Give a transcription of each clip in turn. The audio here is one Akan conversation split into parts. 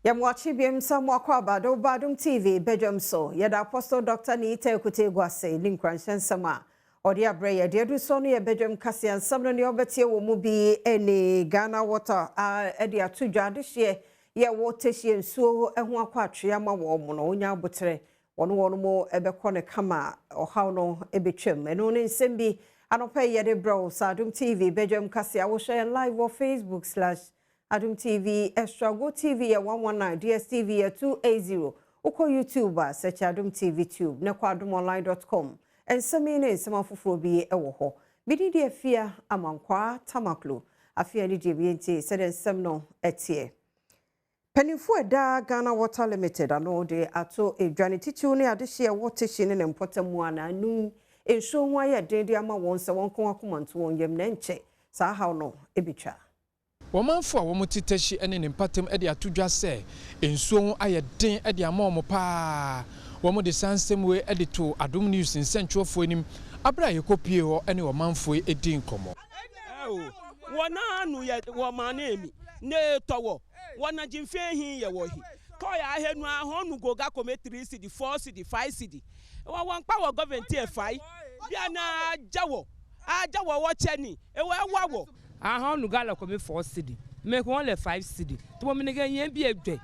Yamwachi biem samwa kwa Badwam TV Badwam so yada Apostle Dr. Nita Kutegwase Linkran sama odi abre ye de so no ye Badwam kase ansam no ne obetie wo mu bi ene Ghana Water edi atudwa de hye ye wo Teshie nsuo eho akwatwe ama wo mo no onya abotre wono mo ebekọ ne kama ohaw no ebetwam eno ne nsem bi anopa ye de bro sa Adom TV Badwam kase awo share live on Facebook/ Adom TV Extra Go TV ya 119 DSTV ya 280 uko YouTube search Adom TV Tube na kwa adomonline.com ensemi ne nsema foforo bi ewo ho bididi afia amankwa tamaklo afia ni jebienti sede nsem no etie Penifo eda Ghana Water Limited ano de ato edwane titu ne adehye water shine ne mpotamu ana anu enso ho aye dende ama won se won kon akomanto won yam na nche sa haw no ebitwa Womanfo a womuti Teshie ene ne mpatem e de atodwa se ensuo aye den e de ama omo pa womu de sansem we e de to Adom News nsentwofo anim abra yekopie ho ene womanfo e di nkomo wona anu ye wo manemi ne towo wona jimfe hin ye wo hi ko ya ahenu ahonu goga kome 3 cedi 4 cedi 5 cedi wo won pa wo government e fai bia na jawo wo cheni e wo ahonu gala kome 4 cedi me ko le 5 cedi to mo ne gan bi edwe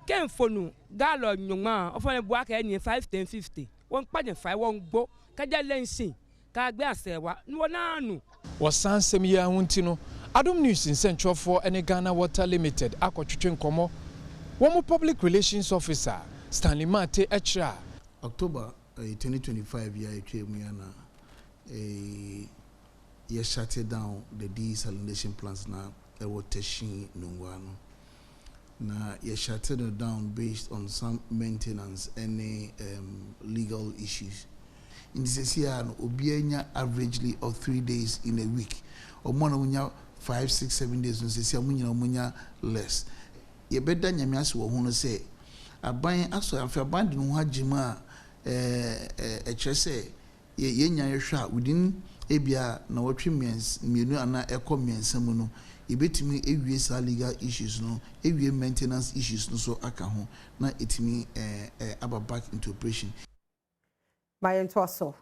ken fonu gala nyuma ofane bua ka eni 5 10 50 won pa ne 5 won gbo ka ja lensin ka gbe asewa wona anu wo sansem ya hunti no Adom News nsentwofo ene Ghana Water Limited akotwetwe nkomo womo public relations officer Stanley Mate Echra October 2025 ya etwemu ya na you shut down the desalination plants now ewo Teshie Nungwano. Now you shut it down based on some maintenance and legal issues. In this year, obienya averagely of 3 days in a week. Or one 5, 6, 7 days. Munya less. You better nyamias wo hono say. Aban aso after abandon hajima HSA ye nya hwa within ebia na wotwe mienu ana ekomiensa mu no ebetimi ewie sa legal issues no ewie maintenance issues no so aka ho na etimi aba back into operation. By Ntwaso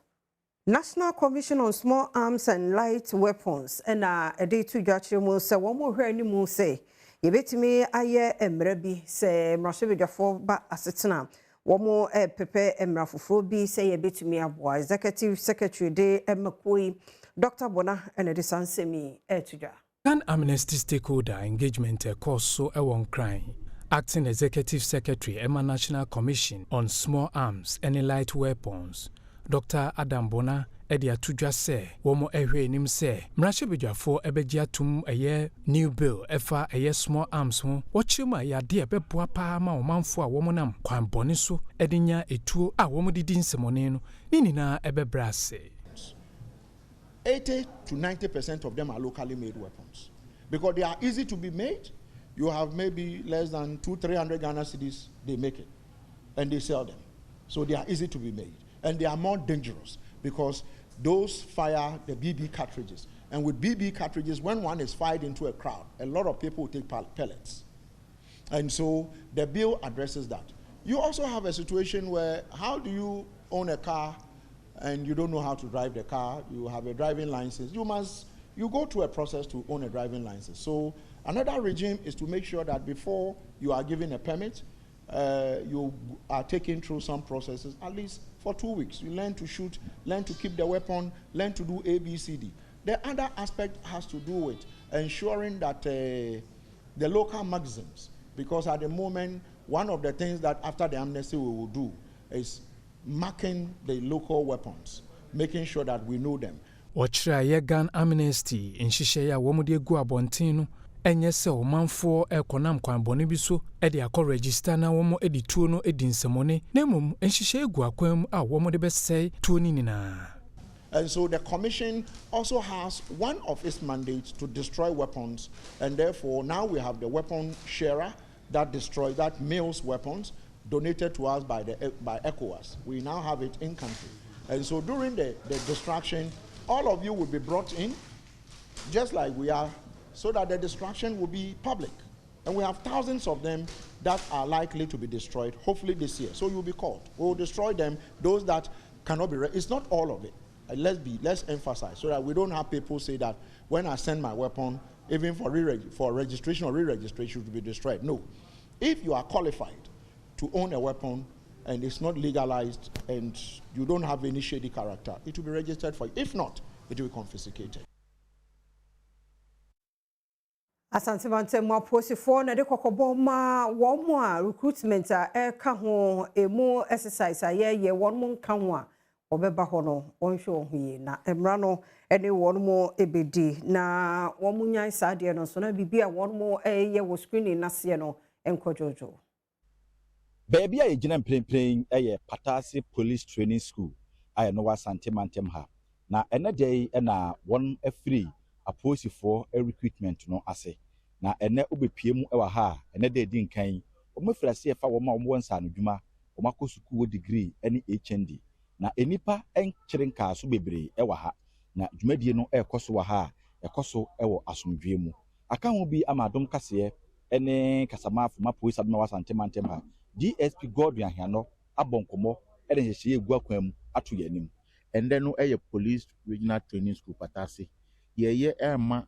National Commission on Small Arms and Light Weapons and a day to judge mu se wo mo hwe ni mu se yebetimi aye emra bi se mrahwebedwafo ba asetena womo pepe emra foforo bi se yebetimi aboa Executive Secretary de Emakoi Dr. Bona and the Sansemi etudwa Can Amnesty Stakeholder Engagement course so ewon crime Acting Executive Secretary Emma National Commission on Small Arms and Light Weapons Dr. Adam Bona edi atudwa se womo ehwe nim se mrahwebedwafo ebegye atum eye new bill efa eye small arms ho wochima ya de ebeboa pa ma omanfo a womo nam kwan bone so edinya etuo a womo didi nsemone no ninina ebebrase 80 to 90% of them are locally made weapons because they are easy to be made. You have maybe less than 200-300 Ghana cedis, they make it and they sell them. So they are easy to be made and they are more dangerous because those fire the BB cartridges. And with BB cartridges, when one is fired into a crowd, a lot of people will take pellets. And so the bill addresses that. You also have a situation where how do you own a car and you don't know how to drive the car, you have a driving license, you go through a process to own a driving license. So another regime is to make sure that before you are given a permit, you are taken through some processes, at least for 2 weeks. You learn to shoot, learn to keep the weapon, learn to do ABCD. The other aspect has to do with ensuring that the local magazines, because at the moment, one of the things that after the amnesty we will do is marking the local weapons, making sure that we know them. Ochra ye Ghana Amnesty nhihye ya womo de gu abonten no enye se omanfo ekonam kwan bone bi so e de akọ register na womo edituo no edinsemone na mum nhihye gu akwam a womo de besei tuo ni nina. And so the commission also has one of its mandates to destroy weapons, and therefore now we have the weapon sharer that mails weapons donated to us by ECOWAS. We now have it in country. And so during the destruction, all of you will be brought in, just like we are, so that the destruction will be public. And we have thousands of them that are likely to be destroyed, hopefully this year. So you'll be called. We'll destroy them, those that cannot be, it's not all of it. Let's emphasize, so that we don't have people say that when I send my weapon, even for registration or re-registration, to be destroyed. No. If you are qualified to own a weapon and it's not legalized and you don't have any shady character, it will be registered for you. If not, it will be confiscated. Asante mante mo aposifo na de kokobo ma wo mo a recruitment a ka ho emu exercise ye won mo nka ho a obeba ho no wonhwe ho yi na emra no ene won mo ebedi na wo mo nyan saade no so na bibia won mo ye wo screening na se no enkojojo baby a gina plen Patasi Police Training School I know Asante mantem ha na ene dey na won free aposifo recruitment no ase na ene obepie mu ewa ha ene dey din kan omofra se fa wo ma wo nsa no dwuma wo makosuku wo degree ene HND na enipa enkyere nka so bebre ewa ha na dwumadie no ekoso wa ha ekoso ewo asomdwe mu aka ho bi amadom kase ene kasama fuma police adoma Asante mantem ha DSP Godwin Ahano abonkomo ene hyehyeye egu akwan mu ato yanim ende no Police Regional Training School Patasi ye ema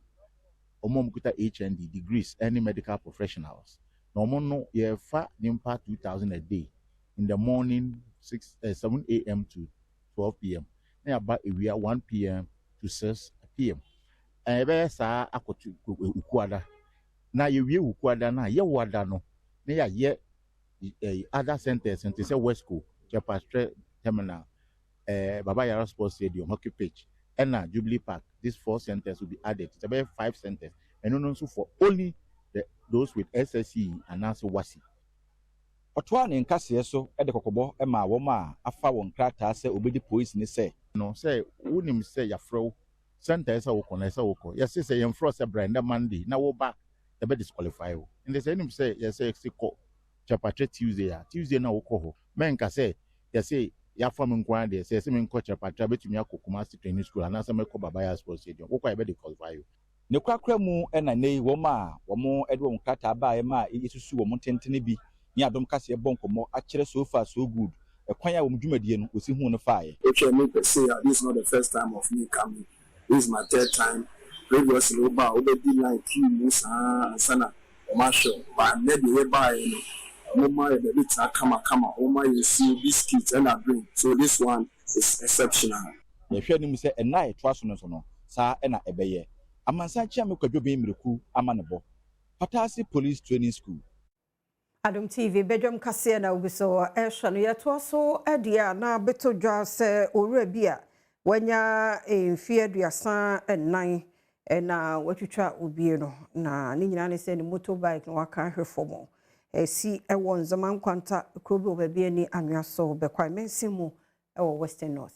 omomkuta HND degrees any medical professionals no no ye fa nimpa 2000 a day in the morning 7 a.m. to 12 p.m. na ba ewia 1 p.m. to 6 p.m. ebe sa akotu ukuada na ye wie ukuada na ye wada no na ya ye other centers and say West Coast Chepastre Terminal Baba Yara Sports Stadium hockey pitch and Jubilee Park. These 4 centers will be added. It's about 5 centers and also for only those with SSE and also WASI. Otwan in Cassia so at the Kokobo Emma Woma afa won krata say obedi police ni say no say unim say ya fro centers a woko na say woko yes say yem fro say brand Monday na wo back the be disqualify o and they say him say yes say ko Chapatre Tuesday na woko ho men ka say yes say ya from nkwan de say me nko Chapatre betumi akokuma training school and say me ko Baba Yara Sports Stadium woko e be disqualify o ne kwakra mu ena nei wo ma wo mo ede wo krata ba e ma isusu wo mo tentene bi ni Adom kase bonkomo akere so far so good ekwan ya wo dwumadie no osi hu no faaye okay me per say this is not the first time of me coming, this is my 3rd time. Previously oba obedi like you sana commercial but maybe we buy mama the bit kama oma you see biscuits and I drink, so this one is exceptional. ye hwe ni mu se ena e twa so no sa ena ebeye amansa chia me kwadwo be mreku amanebo Patasi Police Training School. Adom TV Badwam kase na ubiso ehwa no yeto so edia na beto dwa se owura bia wanya mfie aduasa ennan na watwitwa obie no na ni nyina ne se ni motorbike no waka hwefomo si ewo nzama nkwanta krobi obabie ni anwaso bekwa mensimu ewo Western North.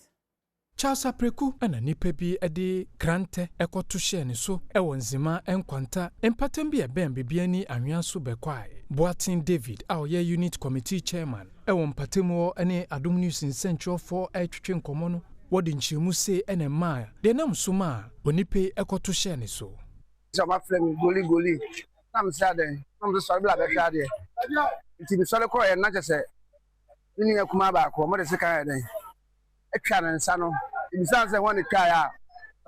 Charles Apreku ana nipa bi ede grante ekoto hye ne so ewo nzima enkwanta empatem bi ebem bibia ni anwanso bekwai Boatin David ye unit committee chairman ewo mpatemu ene Adom News Central for etwetwe nkomo no wodi nchimu se ene ma de nam so ma onipe ekoto hye ne so so ma frem goli nam sade nam so bla be kade nti bi sole ko e na chese ni akuma ba ko mo de sika ya den etwa nsa no insan se woni twa ya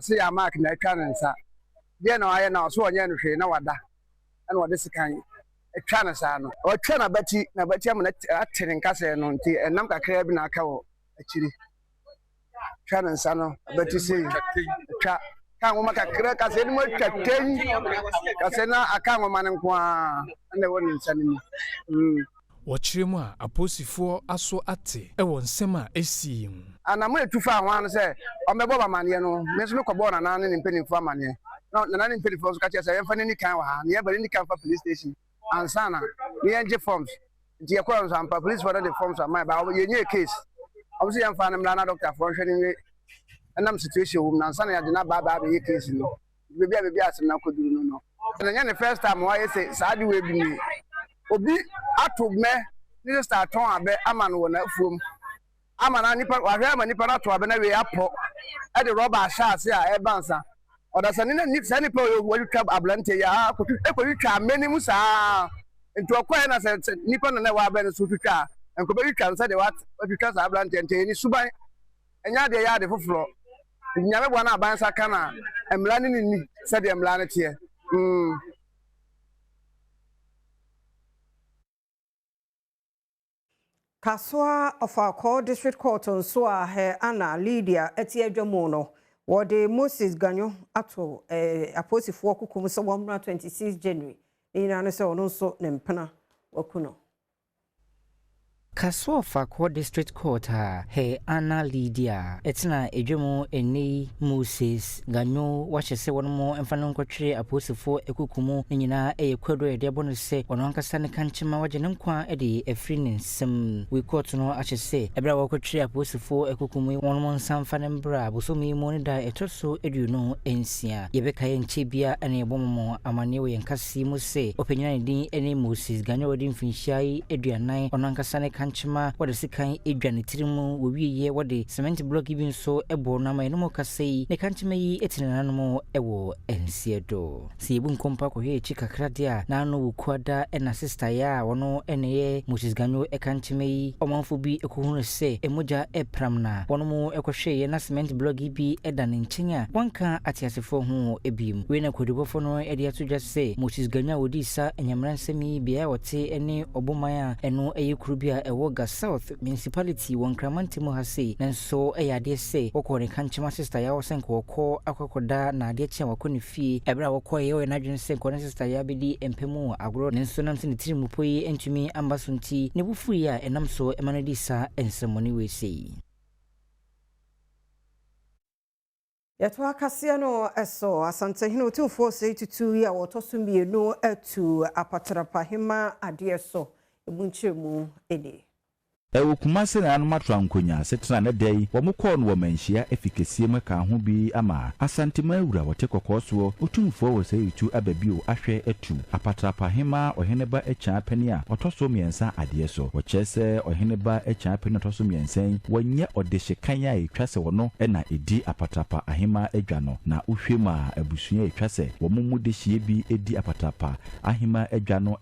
se ya mark na etwa nsa de na aye na so onye no hwe na wada ana wade sikan etwa nsa no o twa na bati amna atene nkase no nti enam kakra bi na aka wo akiri twa nsa no bati se twa kan wo makakra kase ni mo twaten kase na aka wo man nko a na woni nsa ni Wachiremu a aposifo aso ate ewo nsema esi mu ana mo etufa ahwan se o mebo ba mane no me so me kobo na nan ne mpeni fa mane na nan ne mpeni fo so ka che se yemfa ni kan wa ha ne bari ni kan fa police station ansana ne enje forms nti ye kwa so ampa police for the forms am ba ye nye case obisi yemfa na mla doctor for hwene ni enam situation wo na ansana ya de na ba ye case no bebi asem na koduru no na nya ne first time wa ye say saadi we bi ni obi atogme ni start ton abe ama no na afuom ama na nipa wa hwe ama nipa na to abe na we apo e de rubber shas a e bansa Oda sanina ni sani pa wo twa ablante ya ko twa meni musa nti okwa na se nipa na wa ba ne so twa enko be twa nsa de wa twa sa ablante nti ni suban enya de ya de foforo nyame bɔ na aban sa kana emla ni se de emla ne tie Kaswa of our core district court on Soa he Anna Lydia etie adwamu wode Moses Ganyo ato aposifo kukum so 26 January ina no se ono so ne mpena wakuno Kaswa of our core district court he Anna Lydia etina edwemu eni Moses Ganyo wahye wono mo emfano nkotwere aposifo ekukumu nyina eyekwedo ede bono se wono ankasa ne kanchema wagye ne nkwa ede efri ne nsem we court no ahye ebra wakotwere aposifo ekukumu wono mo nsamfa ne mbra bosomi mo ne da etoso eduno ensia yebeka ye nchebia ene ebomo amane we yankasi mu se openyana din eni Moses Ganyo wadi mfinhyai eduanan wono ankasa ne kanchema wade sikan edwane tirimu wo wiye wade cement block bi so ebo na ma no kasei ne kanchema yi etinana no ewo ensiedo si ebu nkompa ko ye chikakra dia na no wukwada ena sister ya wono eneye Moses Ganyo kanchema yi omanfo bi ekohunu se emoja epramna wono mo ekohwe ye na cement block bi edane nkyenya wanka atiasefo ho ebim we na kodibofo no ede atodwa se Moses Ganyo wodi sa enyamransemi bia wote ene obomaya eno eyekuru bia ewo South Municipality wonkramanti mo hase nanso eyade se wokɔ kanchema sister ya wosenko wokɔ akwakoda na ade kye wakɔ fie ebra wokɔ ye na dwen se ko sister ya bedi empemu agro nanso nam se ne tirimu poyi entumi ambaso nti ne bufu ya enam so emanadi sa ensemoni we sei Yeto akasia no eso asante hino tumfo se tutu ya wotoso mienu atu apatrapa hima ade so ebunchemu ene Kumase na anuma twankonya setena na dai wo mukɔ no manhia efikesie maka ho bi ama asantema awura wote kokoso otumfo wo sɛ yitu ababio ahwɛ atu apatrapa hema oheneba echa pani a otoso miensa ade so wo kyerɛ oheneba echa pani otoso miensan wonye odehye kan a etwase wono na edi apatrapa ahema adwa no na uhwem a abusua etwase wo mumu dehye bi edi apatrapa ahema adwa no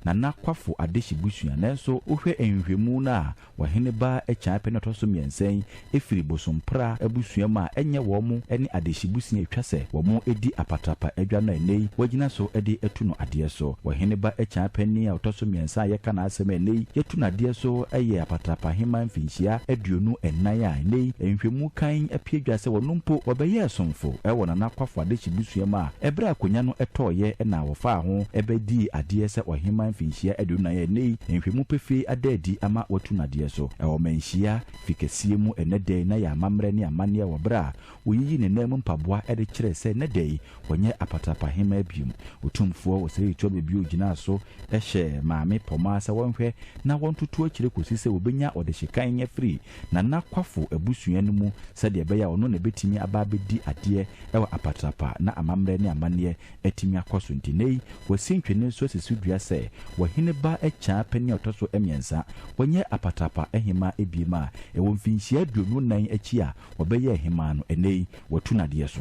na nakwafo adehye busua nanso uhwɛ enhwemu na waheneba echa pe no toso miensen efiri bosompra abusua ma enye wo mu ene adehyibusia etwase wo mu edi apatrapa adwa no enei wagina so edi etu no ade so waheneba echa pe ni a toso miensa yeka na asem enei yetu na ade so apatrapa hema mfinhia aduonu enan a enei enhwemu kan apiedwa se wo numpo wobeye asomfo ewo na nakwafo adehyibusia ma ebra akonya no etoye na wofa ho ebedi ade se ohema mfinhia aduonu na enei enhwemu pefe adadi ama tunadie so ewo menhia fikesie mu enede na ya mamre ne amane wo bra oyiyi ne nam mpaboa ede kire se nedei wonye apatrapa hema abium otumfuo wo sɛ etwa bebi ogina so ehye maame poma sɛ wonhwɛ na wontutu akire kosi sɛ obenya ode hyekan nya free na nakwafo abusua no mu sɛ de beya ono na betimi aba bedi ade ewo apatrapa na amamre ne amane etimi akoso ntinei wasintwene so sesudua sɛ waheneba echa pani otoso emiensa wonye apatrapa ehima ebiema ewo mfinhia aduonu nan achi a obeye ehima no enei watunade so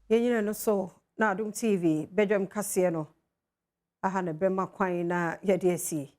yenyina no so na Adom TV Badwam kase no aha na bema kwan na yede asi